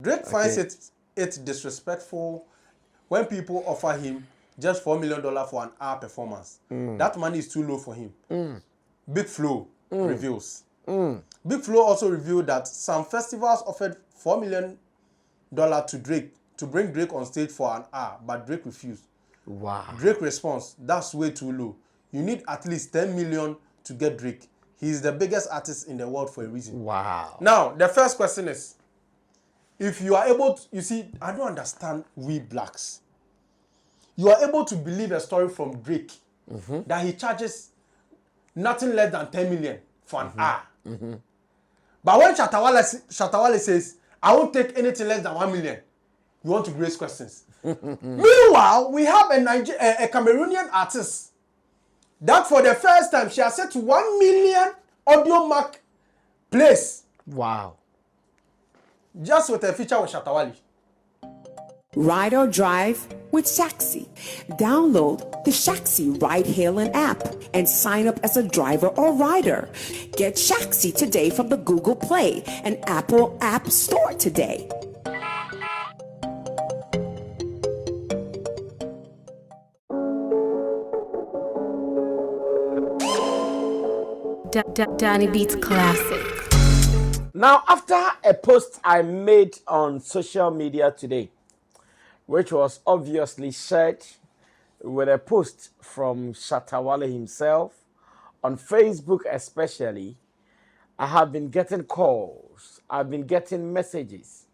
Drake finds it disrespectful when people offer him just $4 million for an hour performance. That money is too low for him. Big Flo reveals. Big Flo also revealed that some festivals offered $4 million to Drake to bring Drake on stage for an hour, but Drake refused. Wow. Drake response, that's way too low. You need at least 10 million to get Drake. He's the biggest artist in the world for a reason. Wow. Now, the first question is, if you are able to, you see, I don't understand we blacks. You are able to believe a story from Drake that he charges nothing less than 10 million for an hour. But when Shatta Wale says, I won't take anything less than 1 million, you want to raise questions. Meanwhile, we have a Cameroonian artist that for the first time, she has set 1 million audio mark plays. Wow. Just with a feature with Shatta Wale. Ride or drive with Shaxi. Download the Shaxi ride-hailing app and sign up as a driver or rider. Get Shaxi today from the Google Play and Apple App Store today. Danny Beats Classic. Now, after a post I made on social media today, which was obviously shared with a post from Shatta Wale himself, on Facebook especially, I have been getting calls, I've been getting messages.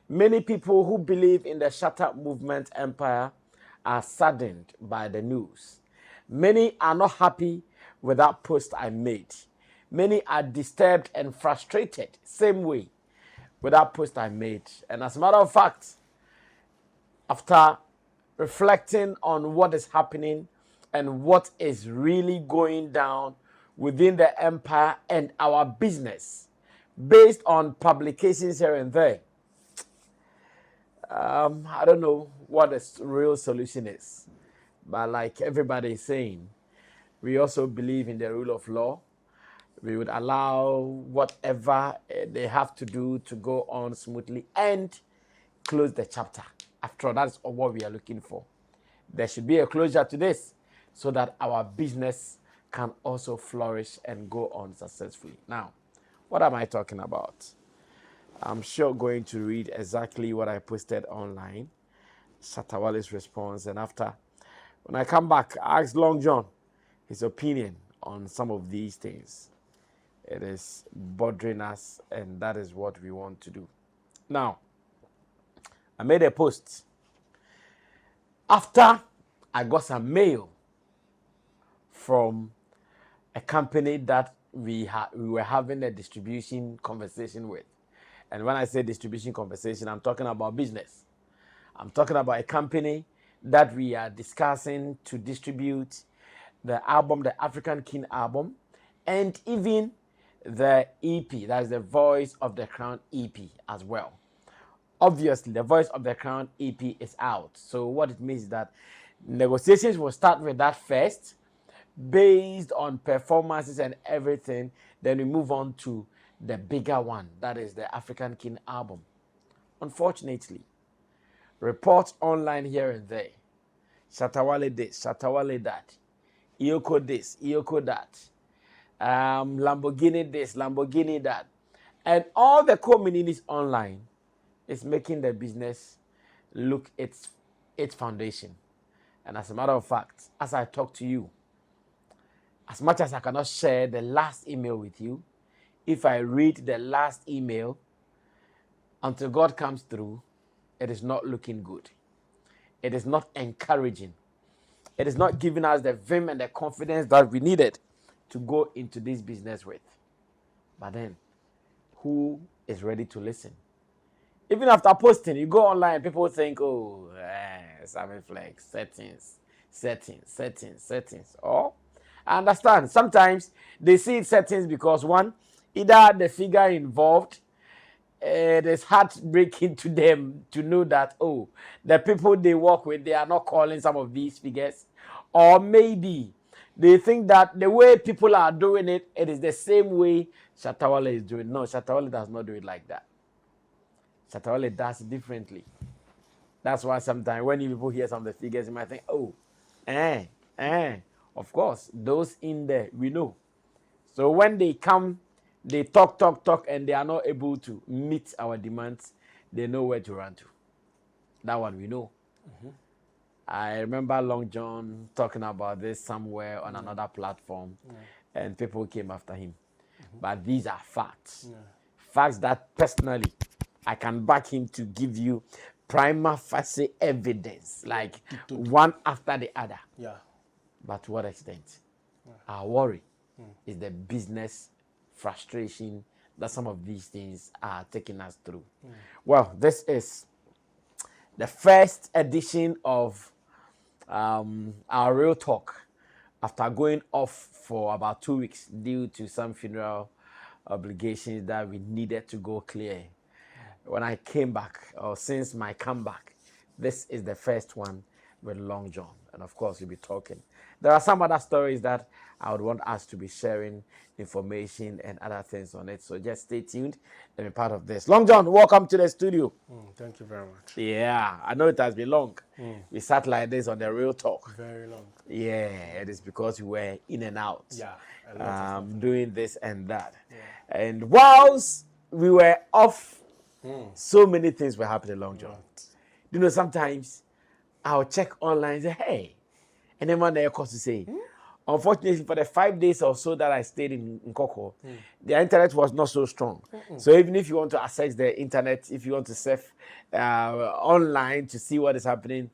Many people who believe in the Shatta movement empire are saddened by the news. Many are not happy with that post I made. Many are disturbed and frustrated, same way, with that post I made. And as a matter of fact, after reflecting on what is happening and what is really going down within the empire and our business, based on publications here and there, I don't know what the real solution is. But like everybody is saying, we also believe in the rule of law. We would allow whatever they have to do to go on smoothly and close the chapter. After all, that's what we are looking for. There should be a closure to this so that our business can also flourish and go on successfully. Now, what am I talking about? I'm sure going to read exactly what I posted online, Shatta Wale's response, and after, when I come back, I ask Long John his opinion on some of these things. It is bothering us, and that is what we want to do. Now, I made a post after I got some mail from a company that we were having a distribution conversation with. And when I say distribution conversation, I'm talking about business. I'm talking about a company that we are discussing to distribute the album, the African King album, and even the EP, that's the Voice of the Crown EP as well. Obviously, the Voice of the Crown EP is out. So what it means is that negotiations will start with that first, based on performances and everything. Then we move on to the bigger one, that is the African King album. Unfortunately, reports online here and there, Shatta Wale this, Shatta Wale that, Iyoko this, Iyoko that, Lamborghini this, Lamborghini that, and all the communities online is making the business look its foundation. And as a matter of fact, as I talk to you, as much as I cannot share the last email with you, if I read the last email until God comes through, it is not looking good. It is not encouraging. It is not giving us the vim and the confidence that we needed to go into this business with. But then, who is ready to listen? Even after posting, you go online, people think, oh, Sammy Flex, settings. Oh, I understand. Sometimes they see settings because one, either the figure involved, it is heartbreaking to them to know that, oh, the people they work with, they are not calling some of these figures. Or maybe they think that the way people are doing it, it is the same way Shatta Wale is doing. No, Shatta Wale does not do it like that. Shatta Wale does it differently. That's why sometimes when you people hear some of the figures, you might think, oh, of course, those in there, we know. So when they come, they talk, and they are not able to meet our demands, they know where to run to. That one we know. I remember Long John talking about this somewhere on another platform, and people came after him. But these are facts. Facts that personally, I can back him to give you prima facie evidence, like one after the other. Yeah. But to what extent? Our worry is the business frustration that some of these things are taking us through. Well, this is the first edition of our Real Talk after going off for about 2 weeks due to some funeral obligations that we needed to go clear. When I came back, or since my comeback, this is the first one with Long John. And of course, we'll be talking. There are some other stories that I would want us to be sharing information and other things on it. So just stay tuned and be part of this. Long John, welcome to the studio. Thank you very much. Yeah, I know it has been long. We sat like this on the Real Talk. Very long. Yeah, it is because we were in and out. Yeah. Doing this and that. Yeah. And whilst we were off, so many things were happening, Long John. You know, sometimes I'll check online and say, hey, and then one day of course to say, unfortunately, for the 5 days or so that I stayed in Nkoko, the internet was not so strong. So even if you want to access the internet, if you want to surf online to see what is happening,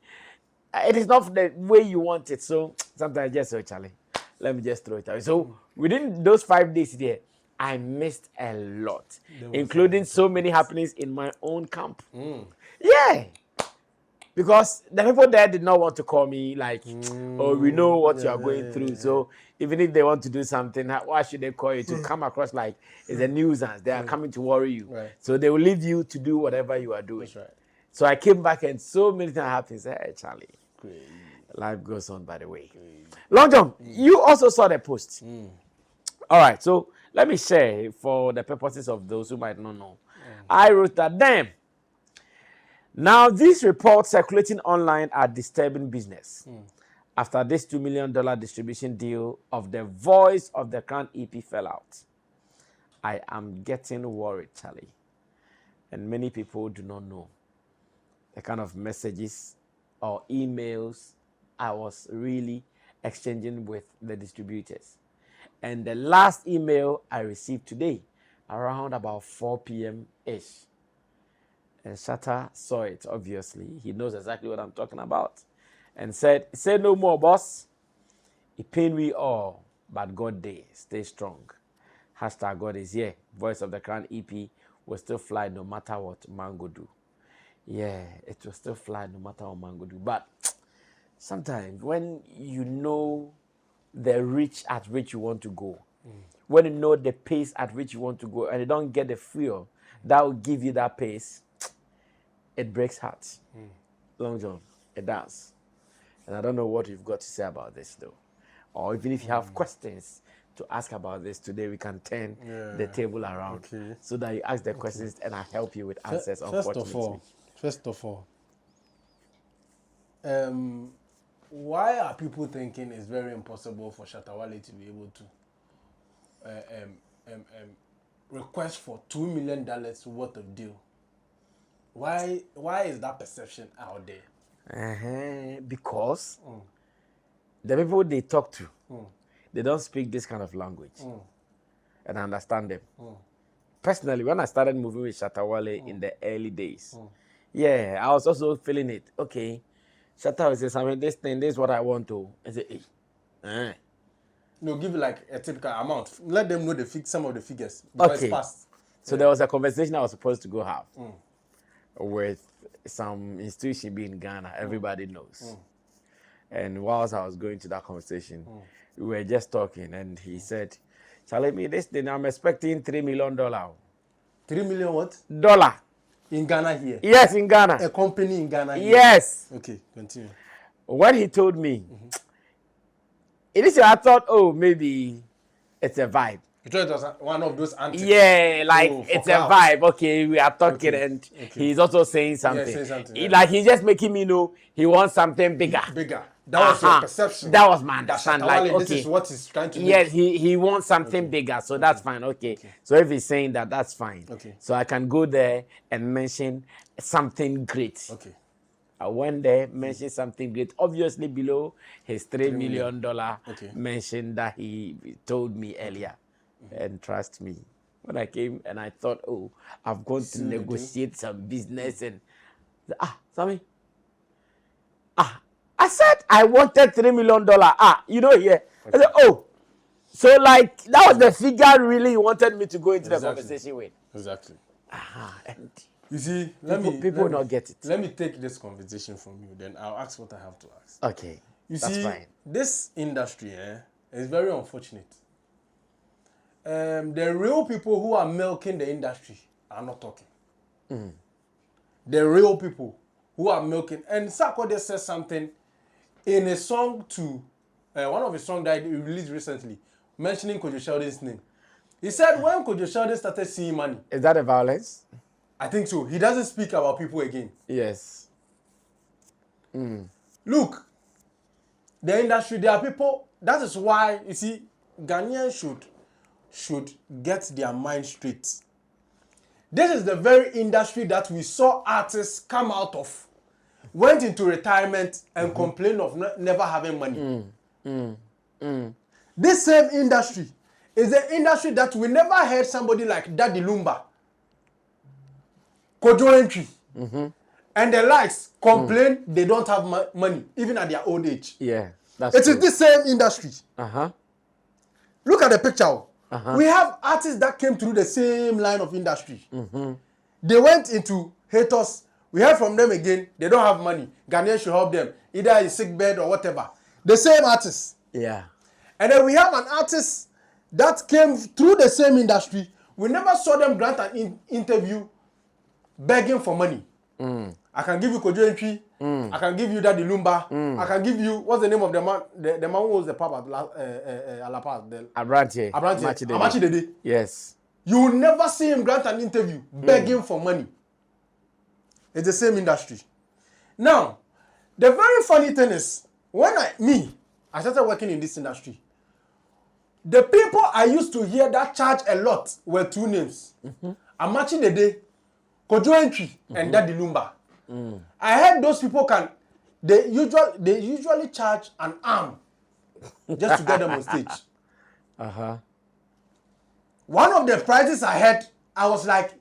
it is not the way you want it. So sometimes just say, Charlie, let me just throw it away. So within those 5 days there, I missed a lot, including so many happenings in my own camp. Yeah. Because the people there did not want to call me like, oh, we know what you are going through. So even if they want to do something, why should they call you? To come across like it's a nuisance. They are coming to worry you. Right. So they will leave you to do whatever you are doing. That's right. So I came back and so many things happened. Hey, Charlie, Great. life goes on by the way. Long John, you also saw the post. All right, so let me share for the purposes of those who might not know. I wrote that, damn. Now, these reports circulating online are disturbing business. After this $2 million distribution deal of the Voice of the Crown EP fell out, I am getting worried, Charlie. And many people do not know the kind of messages or emails I was really exchanging with the distributors. And the last email I received today, around about 4 p.m.-ish, and Shatta saw it, obviously. He knows exactly what I'm talking about. And said, say no more, boss. It pained me all, but God day, stay strong. Hashtag God is here. Voice of the Crown EP will still fly no matter what Mango do. Yeah, it will still fly no matter what Mango do. But sometimes when you know the reach at which you want to go, when you know the pace at which you want to go, and you don't get the fuel that will give you that pace, it breaks hearts. Long John, it does. And I don't know what you've got to say about this, though. Or even if you have questions to ask about this today, we can turn the table around so that you ask the questions and I help you with answers. First of all, why are people thinking it's very impossible for Shatta Wale to be able to request for $2 million worth of deal? Why is that perception out there? Because the people they talk to, they don't speak this kind of language. And I understand them. Personally, when I started moving with Shatta Wale in the early days, I was also feeling it. Okay, Shatta will say something, this is what I want to. I say, hey. No, give you like a typical amount. Let them know some of the figures. Because it's fast. So there was a conversation I was supposed to go have with some institution being in Ghana. Everybody knows. And whilst I was going to that conversation, we were just talking, and he said, Charlie, me this thing, I'm expecting $3 million. $3 million what? Dollar. In Ghana here? Yes, in Ghana. A company in Ghana here? Yes. Okay, continue. When he told me, initially I thought, oh, maybe it's a vibe. You thought it was one of those antics? Yeah, like for it's clout. a vibe. Okay, we are talking, Okay, and okay. he's also saying something. saying something, He- yeah. Like he's just making me know he wants something bigger. Bigger. That was your perception. That was my That understanding. Shatta Like, Wale, okay, this is what he's trying to yes, make. he wants something bigger, so that's fine. Okay. So if he's saying that, that's fine. Okay. So I can go there and mention something great. Okay. I went there, mentioned something great. Obviously below his $3 million Okay. mention that he told me earlier. And trust me, when I came and I thought, oh, I've gone to negotiate some business and Sammy. I said I wanted $3 million. Here. I said, oh, so like that was the figure really you wanted me to go into the conversation with. Exactly. And You see, people will not get it. Let me take this conversation from you, then I'll ask what I have to ask. Okay. You that's see, fine. this industry is very unfortunate. The real people who are milking the industry are not talking. The real people who are milking. And Sarkodie says something in a song to one of his songs that he released recently, mentioning Kojo Sheldon's name. He said when Kojo Sheldon started seeing money. Is that a violence? I think so. He doesn't speak about people again. Yes. Look, the industry, there are people. That is why, you see, Ghanaians should get their mind straight. This is the very industry that we saw artists come out of, went into retirement and complain of never having money. This same industry is the industry that we never heard somebody like Daddy Lumba, Kojo Entry, and the likes complain they don't have money, even at their old age. Yeah, that's It true. is this same industry. Look at the picture. We have artists that came through the same line of industry. They went into haters. We heard from them again. They don't have money. Ghanaians should help them, either in sick bed or whatever. The same artists. Yeah. And then we have an artist that came through the same industry. We never saw them grant an interview begging for money. I can give you Kojo Entry. I can give you Daddy Lumba. I can give you, what's the name of the man? The man who was the papa at La Paz. Abrante. Amachi Dede. Yes. You will never see him grant an interview begging for money. It's the same industry. Now, the very funny thing is, when I started working in this industry, the people I used to hear that charge a lot were two names. Amachi Dede, Kojo Entry, and Daddy Lumba. I heard those people they usually charge an arm just to get them on stage. One of the prizes I had, I was like,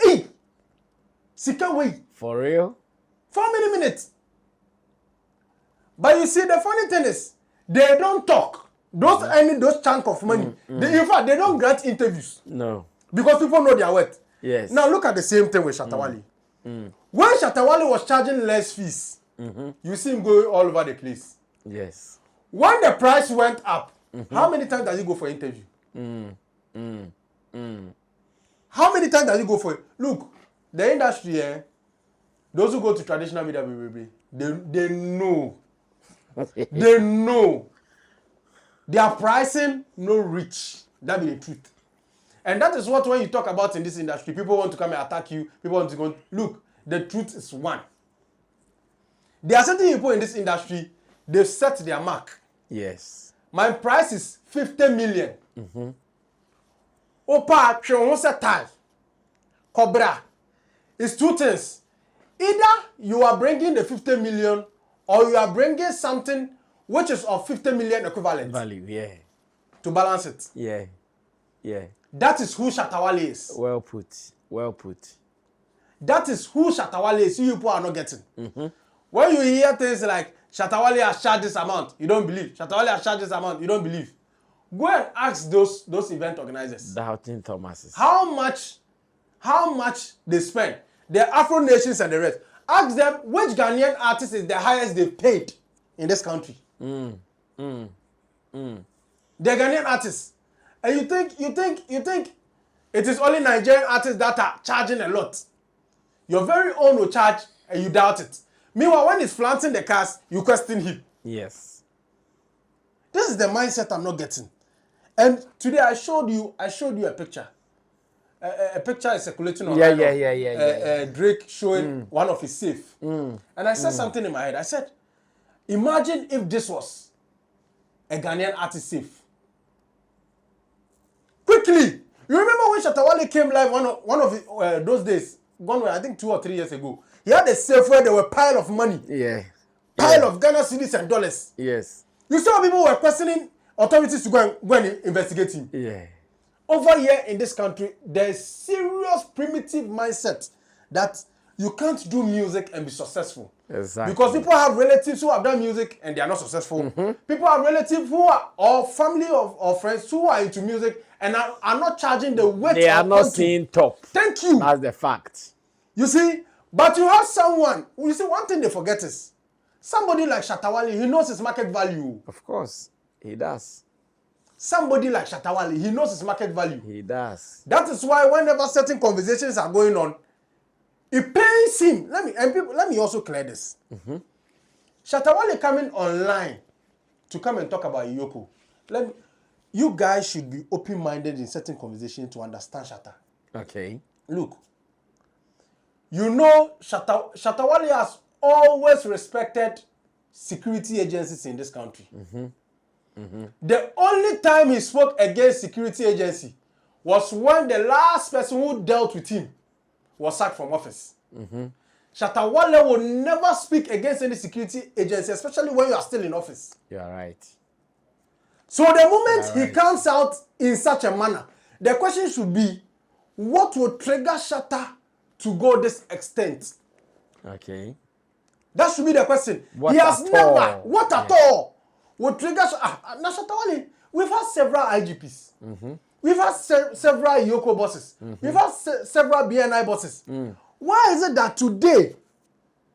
hey, Sika way. For real? For how many minutes? But you see, the funny thing is, they don't talk. Those chunk of money. In fact, they don't grant interviews. No. Because people know their worth. Yes. Now look at the same thing with Shatta Wale. When Shatta Wale was charging less fees, you see him going all over the place. Yes. When the price went up, how many times does he go for interview? How many times does he go for it? Look, the industry, those who go to traditional media, they know. They know. Their pricing no reach. That be the truth. And that is what when you talk about in this industry, people want to come and attack you. People want to go, look, the truth is one. There are certain people in this industry, they've set their mark. Yes. My price is 50 million. Opa, time. Cobra. It's two things. Either you are bringing the 50 million or you are bringing something which is of 50 million equivalent. Value, yeah. To balance it. Yeah. Yeah. That is who Shatta Wale is. Well put. Well put. That is who Shatta Wale is. You people are not getting. When you hear things like Shatta Wale has charged this amount, you don't believe. Shatta Wale has charged this amount, you don't believe. Go and ask those event organizers. Doubting Thomases. How much they spend. The Afro Nations and the rest. Ask them which Ghanaian artist is the highest they've paid in this country. The Ghanaian artists. And you think it is only Nigerian artists that are charging a lot. Your very own will charge and you doubt it. Meanwhile, when he's flaunting the cars, you question him. Yes. This is the mindset I'm not getting. And today I showed you a picture. A picture is circulating online. Drake showing one of his safe. And I said something in my head. I said, imagine if this was a Ghanaian artist safe. Quickly, you remember when Shatta Wale came live one of those days, gone I think 2 or 3 years ago. He had a safe where there were pile of money. Yeah. Pile of Ghana cedis and dollars. Yes. You saw people were questioning authorities to go and investigate him. Yeah. Over here in this country, there's serious primitive mindset that you can't do music and be successful. Exactly. Because people have relatives who have done music and they are not successful. People have relatives who are, or family or friends who are into music and are not charging the weight. They are not seeing top. Thank you. That's the fact. You see, but you have someone, you see, one thing they forget is, somebody like Shatta Wale, he knows his market value. Of course, he does. Somebody like Shatta Wale, he knows his market value. He does. That is why whenever certain conversations are going on, it pains him. Let me also clear this. Shatta Wale coming online to come and talk about Yoko. You guys should be open-minded in certain conversations to understand Shatta. Okay. Look, you know Shatta Wale has always respected security agencies in this country. The only time he spoke against security agency was when the last person who dealt with him was sacked from office. Shatta Wale will never speak against any security agency, especially when you are still in office. You are right. So the moment he comes out in such a manner, the question should be, what will trigger Shatta to go this extent? Okay. That should be the question. What he has at never, all? what at all, would trigger. Now, Shatta Wale, we've had several IGPs. We've had several Yoko bosses. We've had several BNI bosses. Why is it that today,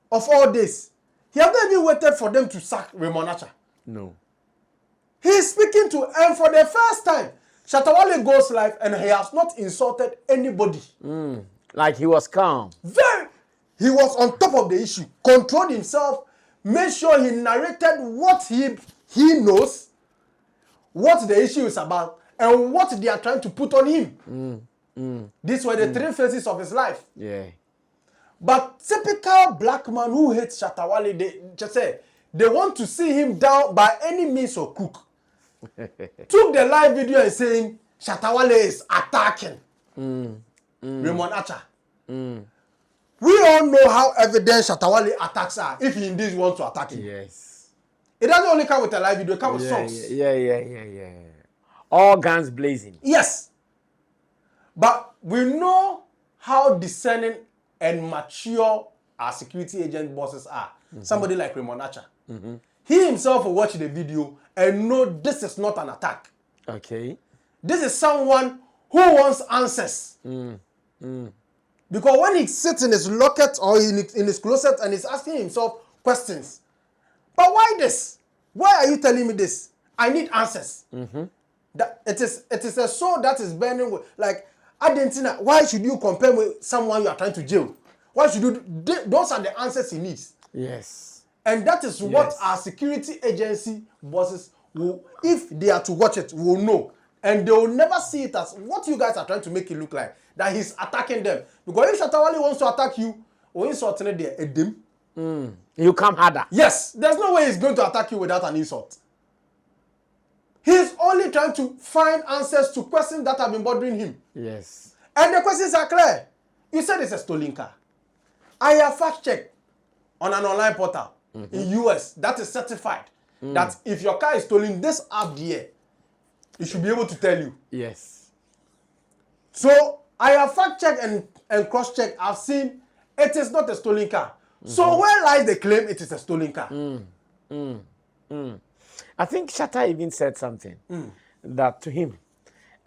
of all this, he has not even waited for them to sack Raymond Acha? No. He is speaking to, and for the first time, Shatta Wale goes live and he has not insulted anybody. Like he was calm. He was on top of the issue, controlled himself, made sure he narrated what he knows, what the issue is about, and what they are trying to put on him. These were the three phases of his life. Yeah. But typical black man who hates Shatta Wale, they just say they want to see him down by any means or crook. Took the live video and saying Shatta Wale is attacking Raymond Acha. We all know how evident Shatta Wale attacks are if he indeed wants to attack him. Yes. It doesn't only come with a live video, it comes with songs. Yeah. All guns blazing. Yes. But we know how discerning and mature our security agent bosses are. Somebody like Raymond Acha. He himself will watch the video and know this is not an attack. Okay. This is someone who wants answers. Because when he sits in his locket or in his closet and he's asking himself questions, but why this? Why are you telling me this? I need answers. That it is a soul that is burning with, like, Argentina. Why should you compare with someone you are trying to jail? Why should you? Those are the answers he needs. Yes. And that is what our security agency bosses will, if they are to watch it, will know. And they will never see it as what you guys are trying to make it look like, that he's attacking them. Because if Shatta Wale wants to attack you, or insult them, You come harder. yes, there's no way he's going to attack you without an insult. He's only trying to find answers to questions that have been bothering him. Yes. And the questions are clear. You said it's a stolen car. I have fact-checked on an online portal in US that is certified that if your car is stolen, this app here, it should be able to tell you. Yes. So I have fact-checked and cross-checked. I've seen it is not a stolen car. So where lies the claim it is a stolen car? I think Shatta even said something that to him,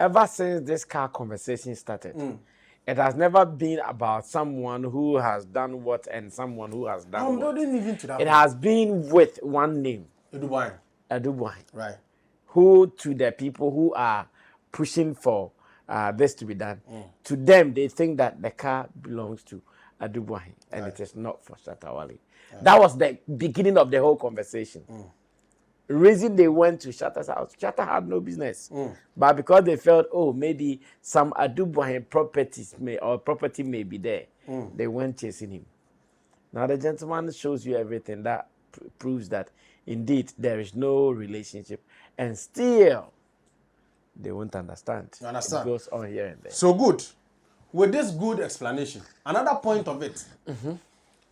ever since this car conversation started, it has never been about someone who has done what and someone who has done what. Not even to that. It has been with one name, Dubai. Adubuai, Right. who to the people who are pushing for this to be done, to them they think that the car belongs to Adubuai and it is not for Shatta Wale. That was the beginning of the whole conversation. reason they went to Shatta's house, Shatta had no business. But because they felt, oh, maybe some Adubuahin property may be there, they went chasing him. Now the gentleman shows you everything that proves that indeed there is no relationship, and still they won't understand. You understand? It goes on here and there. So good. With this good explanation, another point of it,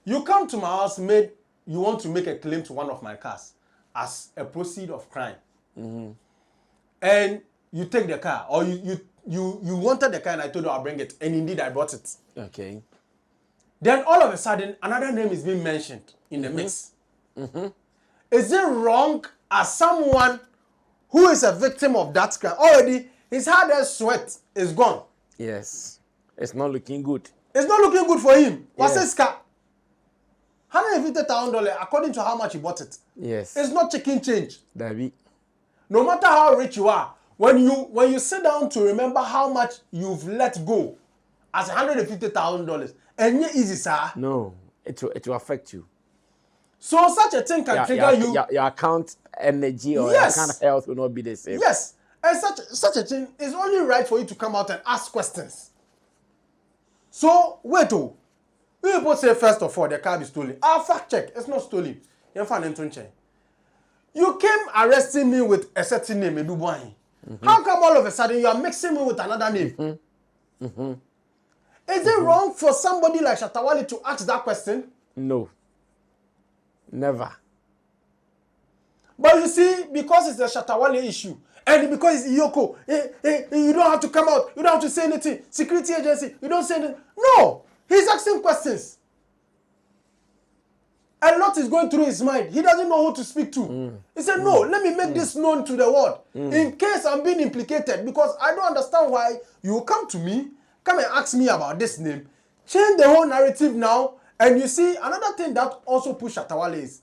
you come to my house, you want to make a claim to one of my cars as a proceed of crime, and you take the car, or you wanted the car, and I told you I'll bring it, and indeed I bought it. Okay. Then all of a sudden, another name is being mentioned in the mix. Is it wrong as someone who is a victim of that crime? Already, his hard earned sweat is gone. Yes. It's not looking good. It's not looking good for him. What's Yes. his car? $150,000 according to how much he bought it. Yes. It's not chicken change. David. No matter how rich you are, when you sit down to remember how much you've let go as $150,000, and yet easy, sir. No, it will affect you. So such a thing can trigger you. Your account energy or Yes. your account health will not be the same. Yes, and such a thing is only right for you to come out and ask questions. So wait, people say first of all the car is stolen. I'll fact check. It's not stolen. You came arresting me with a certain name, Edubuahin. How come all of a sudden you are mixing me with another name? Is it wrong for somebody like Shatta Wale to ask that question? No. Never. But you see, because it's a Shatta Wale issue, and because it's Iyoko, you don't have to come out, you don't have to say anything. Security agency, you don't say anything. No! He's asking questions. A lot is going through his mind. He doesn't know who to speak to. He said, no, let me make this known to the world. In case I'm being implicated, because I don't understand why you come to me, come and ask me about this name, change the whole narrative now. And you see, another thing that also pushed Shatta Wale is,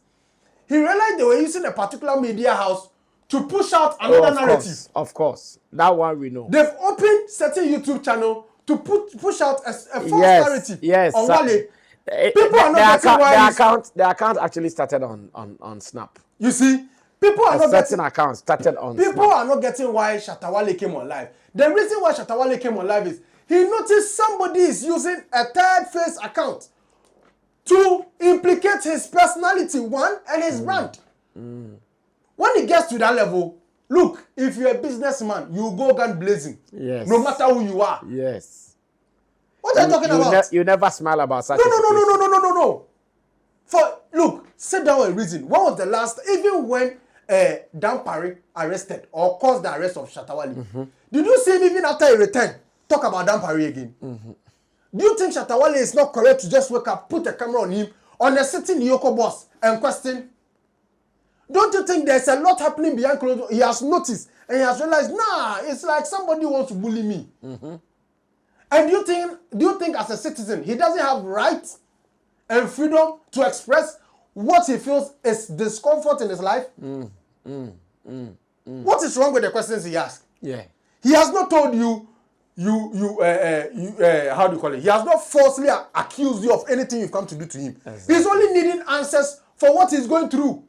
he realized they were using a particular media house to push out another narrative. Of course. That one we know. They've opened certain YouTube channel to push out a false narrative on Wale. People are not getting why the account actually started on Snap. You see, people are not certain getting account started on people Snap. are not getting why Shatta Wale came on live. The reason why Shatta Wale came on live is he noticed somebody is using a third face account to implicate his personality, one, and his brand. When it gets to that level, look, if you're a businessman, you go gun blazing. Yes. No matter who you are. Yes. What are you talking about? You never smile about such a situation. No. Look, sit down and reason. What was the last, even when Dan Parry arrested or caused the arrest of Shatta Wale, did you see him even after he returned talk about Dan Parry again? Do you think Shatta Wale is not correct to just wake up, put a camera on him, on a sitting Yoko boss, and question? Don't you think there's a lot happening behind closed doors? He has noticed and he has realized, nah, it's like somebody wants to bully me. And do you think as a citizen he doesn't have rights and freedom to express what he feels is discomfort in his life? What is wrong with the questions he asks? Yeah. He has not told you how do you call it? He has not falsely accused you of anything you've come to do to him. Exactly. He's only needing answers for what he's going through.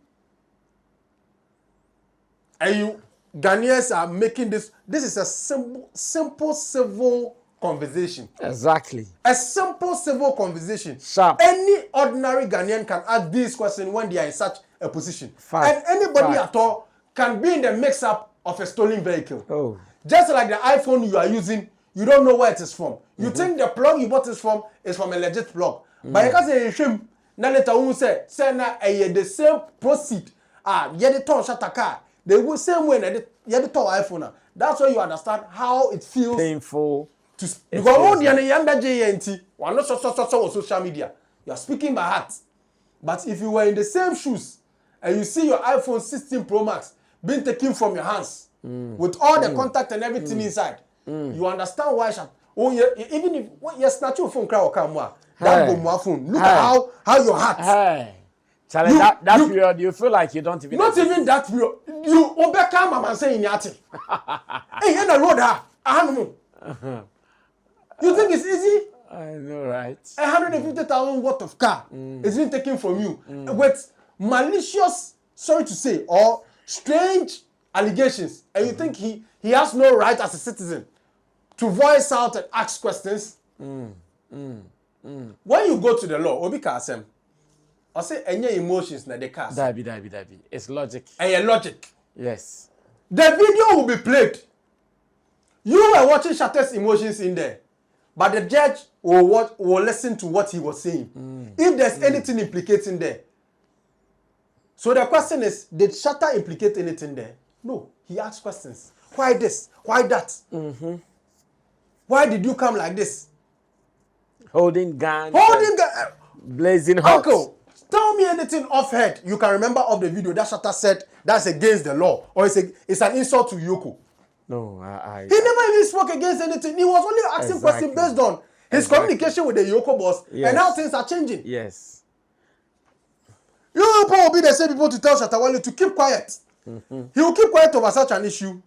And you Ghanaians are making this is a simple civil conversation. Exactly. A simple civil conversation. Sharp. Any ordinary Ghanaian can ask this question when they are in such a position. Fact. And anybody Fact. at all can be in the mix-up of a stolen vehicle. Oh. Just like the iPhone you are using, you don't know where it is from. You think the plug you bought is from a legit plug. But you can say, shame, na later who say na the same proceed. The ton Shatta car. They will same way the ton iPhone. That's why you understand how it feels painful. Because all the younger JNT, one not so on social media. You are speaking by heart. But if you were in the same shoes and you see your iPhone 16 Pro Max being taken from your hands with all the contact and everything inside, you understand why. Even if you snatch your phone, that go more phone. Look at how your heart. Hey. Charlie, that period, you feel like you don't even. Not even that period. You obeka mama saying yati. Hey, you know road You think it's easy? I know, right? 150,000 worth of car is being taken from you with malicious, sorry to say, or strange allegations, and you think he has no right as a citizen to voice out and ask questions. When you go to the law, obi ka asem, I say any emotions na they cast. Dabi. It's logic. And logic. Yes. The video will be played. You were watching Shatta's emotions in there, but the judge will listen to what he was saying. If there's anything implicating there. So the question is, did Shatta implicate anything there? No. He asked questions. Why this? Why that? Why did you come like this? Holding gun. Blazing hot. Uncle, tell me anything off head you can remember of the video that Shatta said that's against the law, or it's an insult to Yoko. No, He never even spoke against anything. He was only asking questions based on his communication with the Yoko boss, and now things are changing. Yes. You will be the same people to tell Shatta Wale to keep quiet. He will keep quiet over such an issue.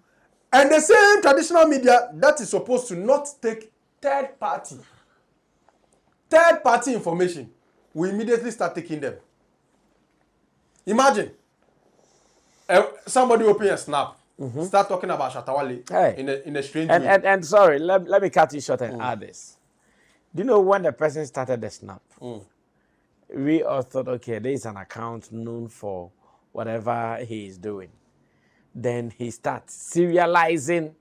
And the same traditional media that is supposed to not take third party information, we immediately start taking them. Imagine somebody open a snap, start talking about Shatta Wale in a strange way. And sorry, let me cut you short and add this. Do you know when the person started the snap? We all thought, okay, there is an account known for whatever he is doing. Then he starts serializing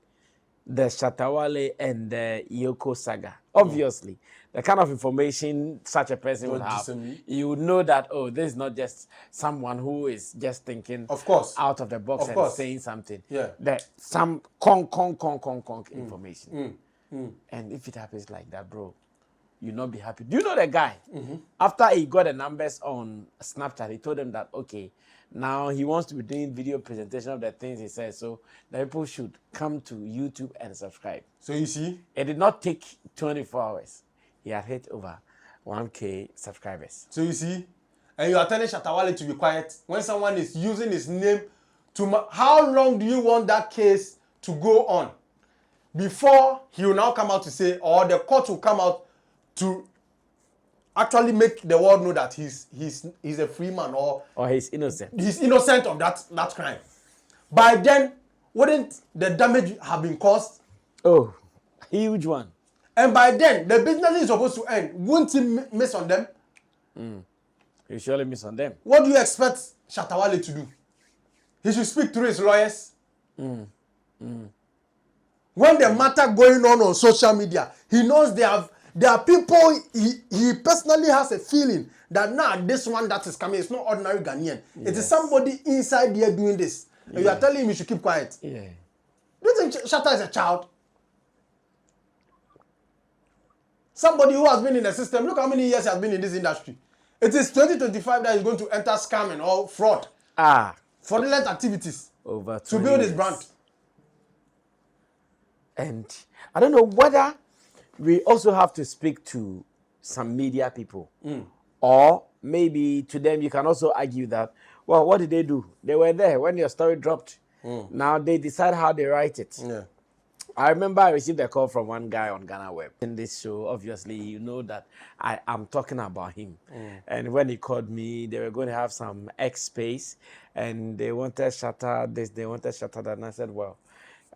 the Shatta Wale and the Yoko saga. Obviously, the kind of information such a person would have, you would know that, oh, this is not just someone who is just thinking out of the box and saying something. Yeah. That some information. And if it happens like that, bro, you'll not be happy. Do you know the guy? After he got the numbers on Snapchat, he told them that, okay, now he wants to be doing video presentation of the things he says, so the people should come to YouTube and subscribe. So you see? It did not take 24 hours. He had hit over 1K subscribers. So you see? And you are telling Shatta Wale to be quiet when someone is using his name to... How long do you want that case to go on before he will now come out to say, or the court will come out to actually make the world know that he's a free man, or he's innocent. He's innocent of that crime. By then, wouldn't the damage have been caused? Oh, huge one. And by then, the business is supposed to end. Wouldn't he miss on them? He surely miss on them. What do you expect Shatta Wale to do? He should speak through his lawyers. When the matter going on social media, he knows there are people, he personally has a feeling that this one that is coming is not ordinary Ghanaian. Yes. It is somebody inside there doing this. And you are telling him he should keep quiet. Yeah. Do you think Shatta is a child? Somebody who has been in the system, look how many years he has been in this industry. It is 2025 that he's going to enter scamming or fraud. Fraudulent activities. Over to build his brand. And I don't know whether we also have to speak to some media people. Or maybe to them you can also argue that, well, what did they do? They were there when your story dropped. Now they decide how they write it. Yeah. I remember I received a call from one guy on Ghana Web. In this show, obviously, you know that I am talking about him. And when he called me, they were going to have some X space, and they wanted Shatta this, they wanted Shatta that. And I said, well,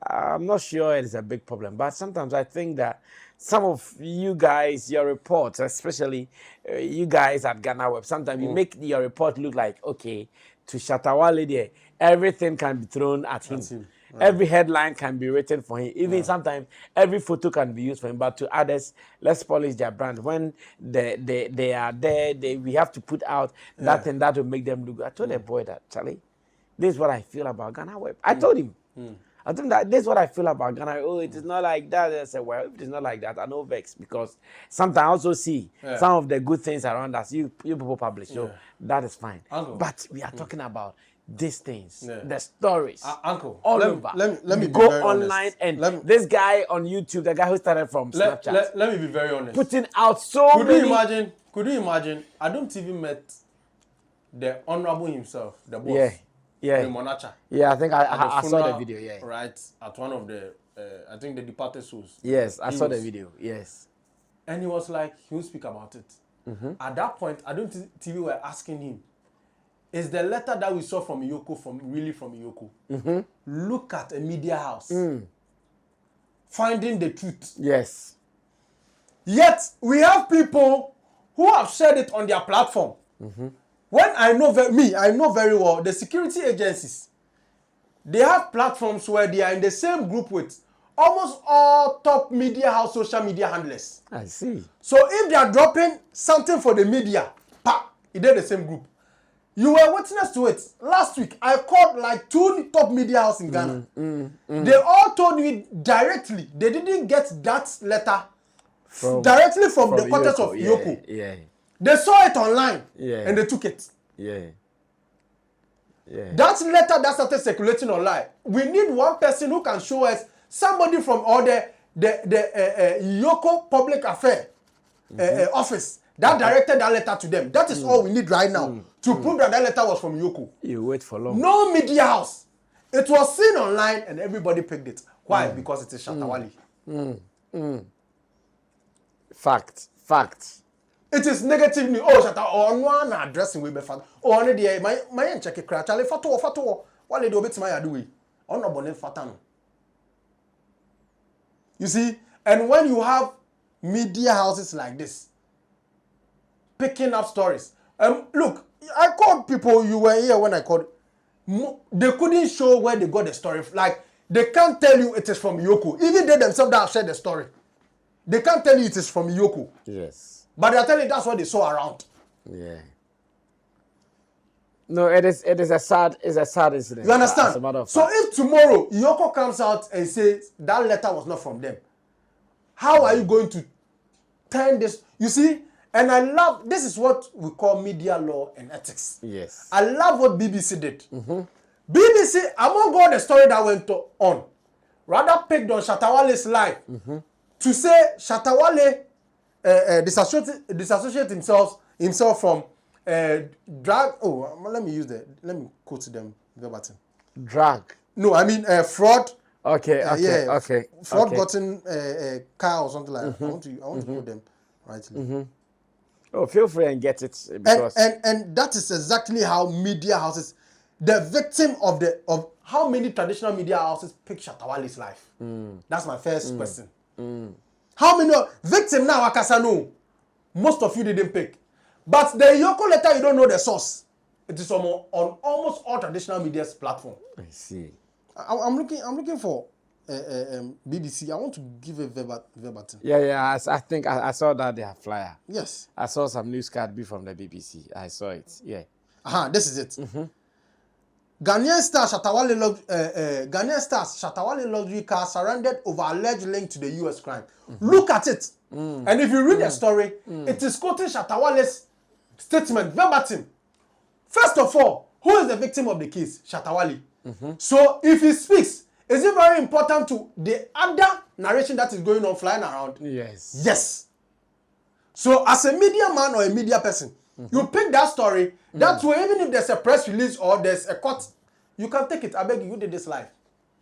I'm not sure it is a big problem, but sometimes I think that some of you guys, your reports, especially you guys at Ghana Web, sometimes you make your report look like, okay, to Shatta Wale there, everything can be thrown at him. Right. Every headline can be written for him. Even sometimes every photo can be used for him. But to others, let's polish their brand. When they are there, we have to put out that and that will make them look good. I told the boy that, Charlie, this is what I feel about Ghana Web. I told him. I told him that this is what I feel about Ghana. Oh, it is not like that. I said, well, if it is not like that, I know vex. Because sometimes I also see some of the good things around us. You people publish. So that is fine. Uncle. But we are talking about these things, the stories, Uncle, all over. Let me go be very online honest. and this guy on YouTube, the guy who started from Snapchat, let me be very honest. putting out so many. Could you imagine? I don't even met the honorable himself, the boss. Yeah. The Monacha. Yeah, I think I saw the video. Yeah. Right at one of the, I think the departed souls. Yes, I saw the video. Yes. And he was like, he will speak about it. At that point, I don't think TV were asking him, is the letter that we saw from Iyoko, from Iyoko. Look at a media house. Finding the truth. Yes. Yet, we have people who have shared it on their platform. When I know very well, the security agencies, they have platforms where they are in the same group with almost all top media house, social media handlers. I see. So if they are dropping something for the media, it is the same group. You were witness to it. Last week, I called like 2 top media houses in Ghana. They all told me directly, they didn't get that letter directly from the quarters of Iyoko. Yeah. They saw it online and they took it. Yeah. That letter that started circulating online, we need one person who can show us somebody from all the Iyoko Public Affairs office that directed that letter to them. That is all we need right now to prove that letter was from Iyoko. You wait for long. No media house. It was seen online and everybody picked it. Why? Because it is Shatta Wale. Fact. It is negative news. Oh, Shatta, one addressing we be fat. Oh, on the my check it crash. Charlie, fatu. What do bit my do? On no bonnet fatano. You see, and when you have media houses like this picking up stories, look, I called people. You were here when I called. They couldn't show where they got the story. Like they can't tell you it is from Iyoko. Even they themselves that have shared the story, they can't tell you it is from Iyoko. Yes. But they are telling you that's what they saw around. Yeah. No, it is a sad incident. You understand? As a matter of so fact. if tomorrow Iyoko comes out and says that letter was not from them, how are you going to turn this? You see, and I love, this is what we call media law and ethics. Yes. I love what BBC did. BBC, among all the story that went on, rather picked on Shatta Wale's life to say Shatta Wale disassociate himself from drug. Oh, let me quote them verbatim. Drug. No, I mean fraud. Okay. Fraud okay. gotten car or something like that. I want to quote them rightly. Oh, feel free and get it because And that is exactly how media houses, the victim of how many traditional media houses pick Shatta Wale's life. That's my first question. How many victim now Akasa know? Most of you didn't pick. But the Iyoko letter, you don't know the source. It is on almost all traditional media's platform. I see. I'm looking for BBC. I want to give a verbatim. Yeah. I think I saw that they have flyer. Yes. I saw some news card be from the BBC. I saw it. Yeah. This is it. Ghanaian star Shatta Wale luxury car surrendered over alleged link to the US crime. Look at it. And if you read the story, it is quoting Shatta Wale's statement verbatim. First of all, who is the victim of the case? Shatta Wale. So if he speaks, is it very important to the other narration that is going on flying around? Yes. Yes. So as a media man or a media person, you pick that story. That way, even if there's a press release or there's a court, you can take it. I beg you did this live.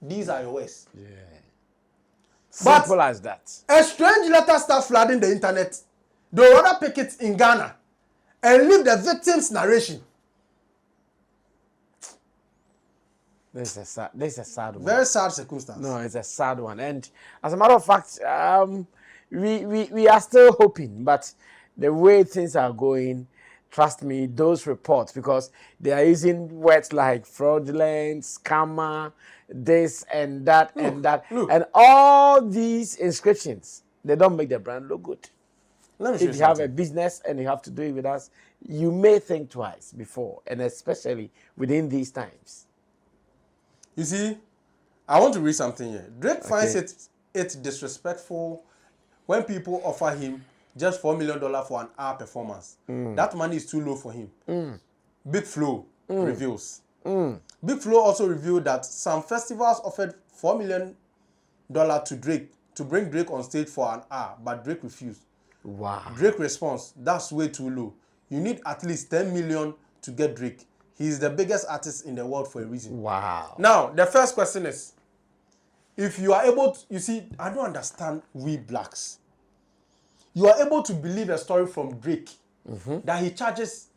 These are your ways. Yeah. But simple as that. A strange letter starts flooding the internet. They rather pick it in Ghana and leave the victim's narration. This is a sad one. Very sad circumstance. No, it's a sad one. And as a matter of fact, we are still hoping, but the way things are going, trust me, those reports, because they are using words like fraudulent, scammer, this and that and that. Look. And all these inscriptions, they don't make the brand look good. Let me show If you have a business and you have to do it with us, you may think twice before, and especially within these times. You see, I want to read something here. Drake finds it disrespectful when people offer him just $4 million for an hour performance. That money is too low for him. Big Flo reveals. Big Flo also revealed that some festivals offered $4 million to Drake to bring Drake on stage for an hour, but Drake refused. Wow. Drake responds, that's way too low. You need at least 10 million to get Drake. He is the biggest artist in the world for a reason. Wow. Now, the first question is, if you are able to, you see, I don't understand we blacks. You are able to believe a story from Drake that he charges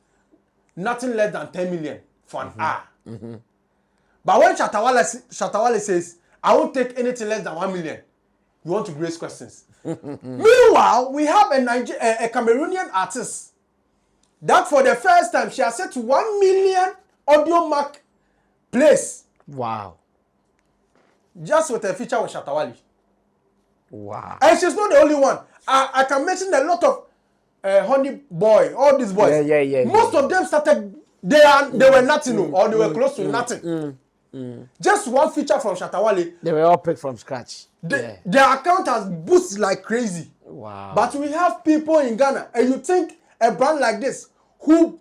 nothing less than 10 million for an hour. But when Shatta Wale says, I won't take anything less than 1 million, you want to raise questions. Meanwhile, we have a Cameroonian artist that for the first time, she has set 1 million audio mark plays. Wow. Just with a feature with Shatta Wale. Wow. And she's not the only one. I can mention a lot of Honey Boy, all these boys. Yeah. Most of them started, they were nothing, or they were close to nothing. Just one feature from Shatta Wale. They were all picked from scratch. Their account has boosted like crazy. Wow. But we have people in Ghana, and you think a brand like this, who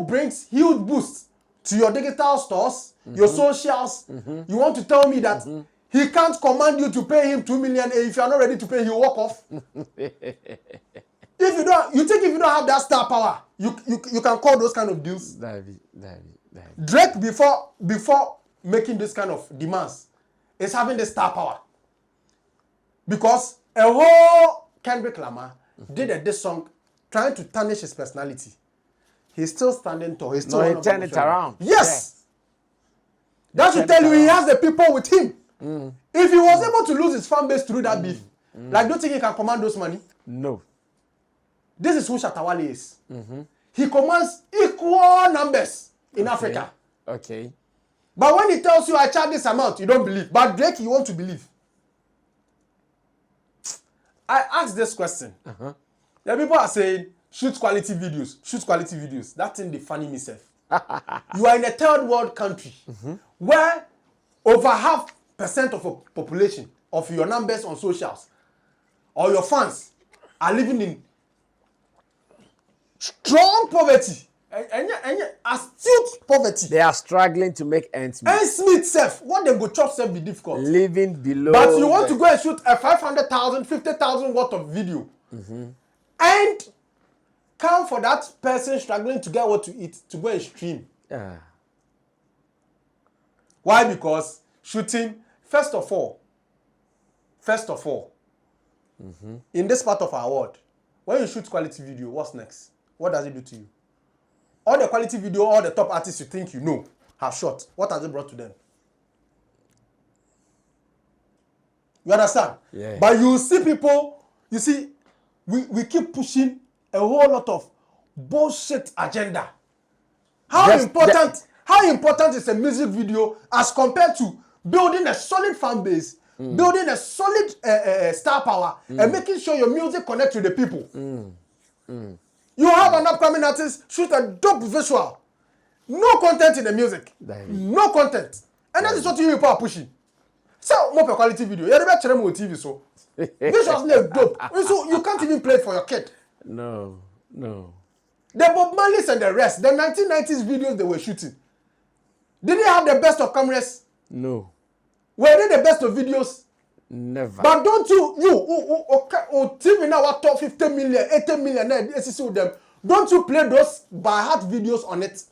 brings huge boosts to your digital stores, your socials, you want to tell me that he can't command you to pay him 2 million, and if you are not ready to pay, he'll walk off? If you don't have that star power, you can call those kind of deals. Drake before making this kind of demands is having the star power. Because a whole Kendrick Lamar did this song trying to tarnish his personality. He's still standing tall. He's still he turned it around. Yes. That should tell you he has the people with him. If he was able to lose his fan base through that beef, like, don't you think he can command those money? No. This is who Shatta Wale is. He commands equal numbers in Africa. Okay. But when he tells you, I charge this amount, you don't believe. But Drake, you want to believe. I asked this question. The people are saying, shoot quality videos. That thing, they funny me self. You are in a third world country where over 0.5% of a population of your numbers on socials or your fans are living in strong poverty and astute poverty. They are struggling to make ends meet. Ends meet self. What they go chop self be difficult. Living below. But you want to go and shoot a 500,000, 50,000 worth of video and come for that person struggling to get what to eat to go and stream. Why? Because shooting, first of all, in this part of our world, when you shoot quality video, what's next? What does it do to you? All the quality video, all the top artists you think you know have shot. What has it brought to them? You understand? Yeah. But you see people, we keep pushing a whole lot of bullshit agenda. How important is a music video as compared to building a solid fan base, building a solid star power, and making sure your music connects to the people? You have an upcoming artist, shoot a dope visual. No content in the music. No content. And that is what you people are pushing. So, more quality video. You're the TV, so. Visuals look dope. So, you can't even play it for your kid. No. The Bob Marleys and the rest, the 1990s videos they were shooting, did they have the best of cameras? No. Were they the best of videos? Never. But don't TV now what top 50 million, 80 million, with them. Don't you play those by heart videos on it?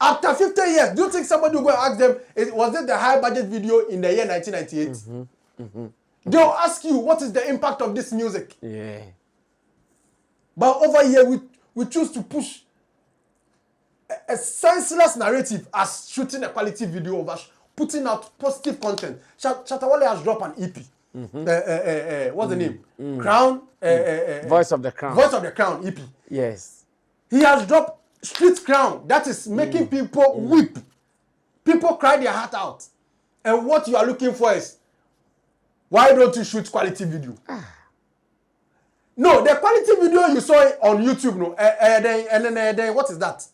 After 50 years, do you think somebody will go and ask them, was it the high budget video in the year 1998? They'll ask you, what is the impact of this music? Yeah. But over here, we choose to push a senseless narrative as shooting a quality video over putting out positive content. Shatta Wale has dropped an EP. What's the name? Crown. Voice of the Crown. Voice of the Crown EP. Yes. He has dropped Street Crown. That is making people weep. People cry their heart out. And what you are looking for is, why don't you shoot quality video? No, the quality video you saw on YouTube, no, then what is that?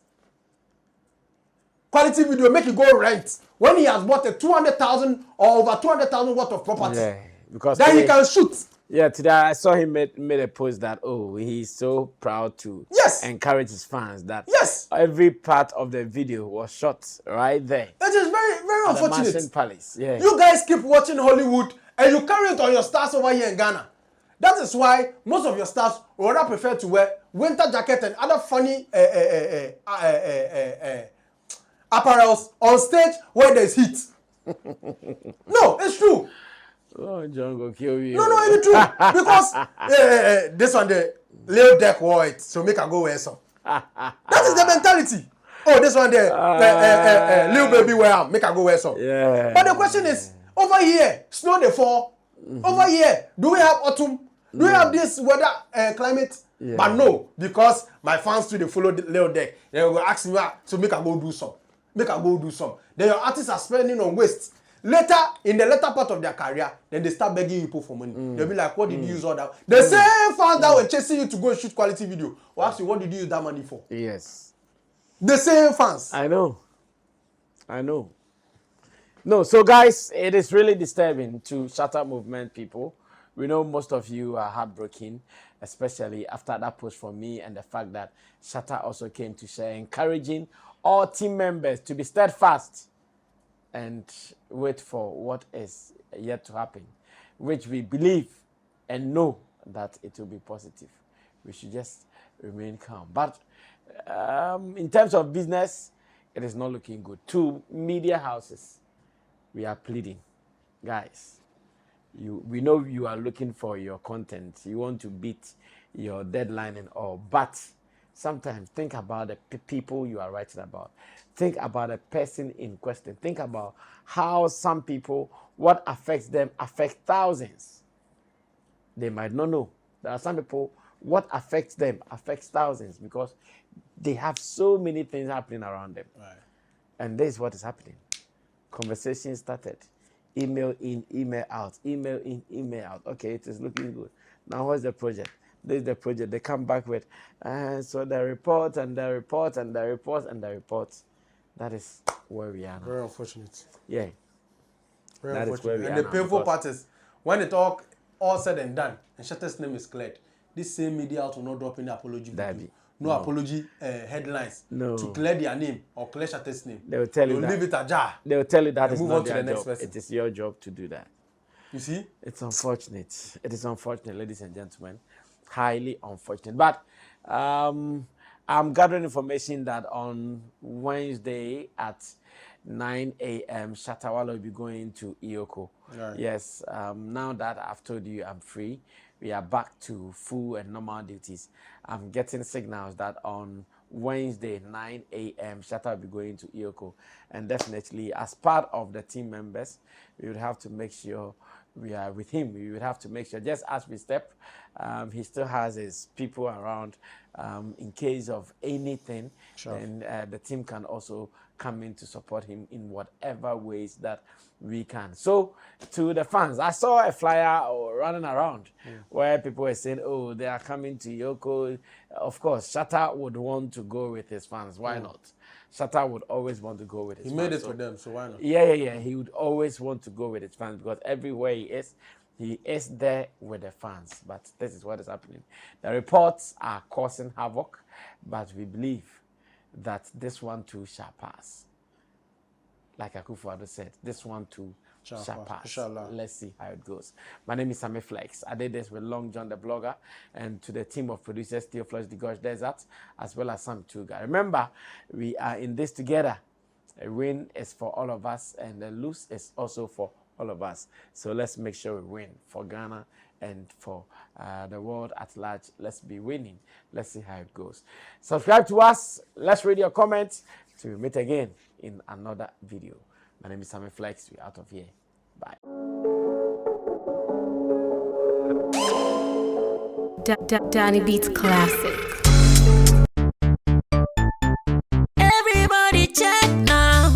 Quality video make it go rent when he has bought a 200,000 or over 200,000 worth of property. Yeah, because then he can shoot. Yeah, today I saw him made a post that he's so proud to encourage his fans that every part of the video was shot right there. That is very, very unfortunate. The Mansion Palace. Yeah. You guys keep watching Hollywood and you carry it on your stars over here in Ghana. That is why most of your stars would rather prefer to wear winter jacket and other funny apparels on stage where there's heat. No, it's true. Oh, John go kill you. No, it's true. Because this one, Lil Deck wore it, so make I go wear some. That is the mentality. Oh, this one there, Lil Baby wear am, make I go wear some. Yeah. But the question is, over here, snow dey fall. Over here, do we have autumn? Do we have this weather climate? Yeah. But no, because my fans too, they follow the Lil Deck. They will ask me, so make I go do some. Make I go do some. Then your artists are spending on waste. Later, in the later part of their career, then they start begging people for money. They'll be like, what did you use all that? The same fans that were chasing you to go and shoot quality video will ask you, what did you use that money for? Yes. The same fans. I know. No, so guys, it is really disturbing to Shatta movement people. We know most of you are heartbroken, especially after that post from me and the fact that Shatta also came to share, encouraging all team members to be steadfast and wait for what is yet to happen, which we believe and know that it will be positive. We should just remain calm. But in terms of business, it is not looking good. 2 media houses, we are pleading. Guys, we know you are looking for your content. You want to beat your deadline and all. But sometimes think about the people you are writing about. Think about the person in question. Think about how some people, what affects them, affects thousands. They might not know. There are some people, what affects them affects thousands because they have so many things happening around them. Right. And this is what is happening. Conversation started. Email in, email out. Email in, email out. Okay, it is looking good. Now what's the project? This is the project. They come back with, so the report and the report and the report and the reports. That is where we are now. Very unfortunate. Yeah. Very That is unfortunate. where we And are the now, painful because- part is, when it all said and done, and Shatta's name is cleared, this same media out will not drop any apology video. Daddy. No apology headlines No. to clear their name or clear Shatta's name. They will tell you They'll that. leave it ajar. They will tell you that And is move not on to their the next job. person. It is your job to do that. You see? It's unfortunate. It is unfortunate, ladies and gentlemen. Highly unfortunate. But I'm gathering information that on Wednesday at 9 a.m., Shatta Wale will be going to Iyoko. Right. Yes, now that I've told you I'm free, we are back to full and normal duties. I'm getting signals that on Wednesday, 9 a.m., Shatta will be going to Iyoko. And definitely, as part of the team members, we would have to make sure we are with him. We would have to make sure, just as we step, he still has his people around in case of anything. Sure. And the team can also come in to support him in whatever ways that we can. So, to the fans, I saw a flyer running around where people were saying, oh, they are coming to Yoko. Of course, Shatta would want to go with his fans. Why not? Shatta would always want to go with his He fans. made it for them, so why not? Yeah. He would always want to go with his fans because everywhere he is there with the fans. But this is what is happening. The reports are causing havoc, but we believe that this one too shall pass. Like Akufo-Addo said, this one too shall pass. Inshallah. Let's see how it goes. My name is Sammy Flex. I did this with Long John the blogger and to the team of producers, Theophilus the Gosh Desert, as well as Sam Tuga. Remember, we are in this together. A win is for all of us and a lose is also for all of us. So let's make sure we win for Ghana and for the world at large. Let's be winning. Let's see how it goes. Subscribe to us. Let's read your comments. Till we meet again in another video. My name is Sammy Flex. We're out of here. Bye. Danny Beats Classic. Everybody check now.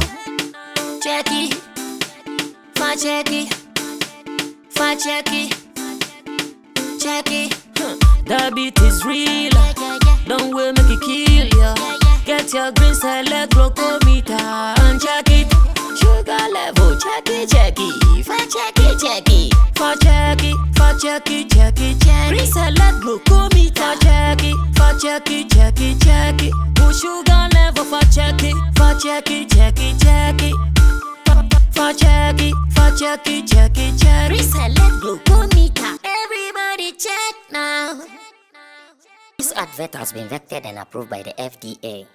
Check it. Fa check it. Fa check it. Check it. The beat is real. Don't wait, make it kill ya. Get your green select glucometer and check it. Sugar level, check it. Fa check it. Fa check it. Fa check it. Green select glucometer. Fa check it. Push sugar level, fa check it. Fa check it. Reselect glucometer. Everybody check now. This advert has been vetted and approved by the FDA.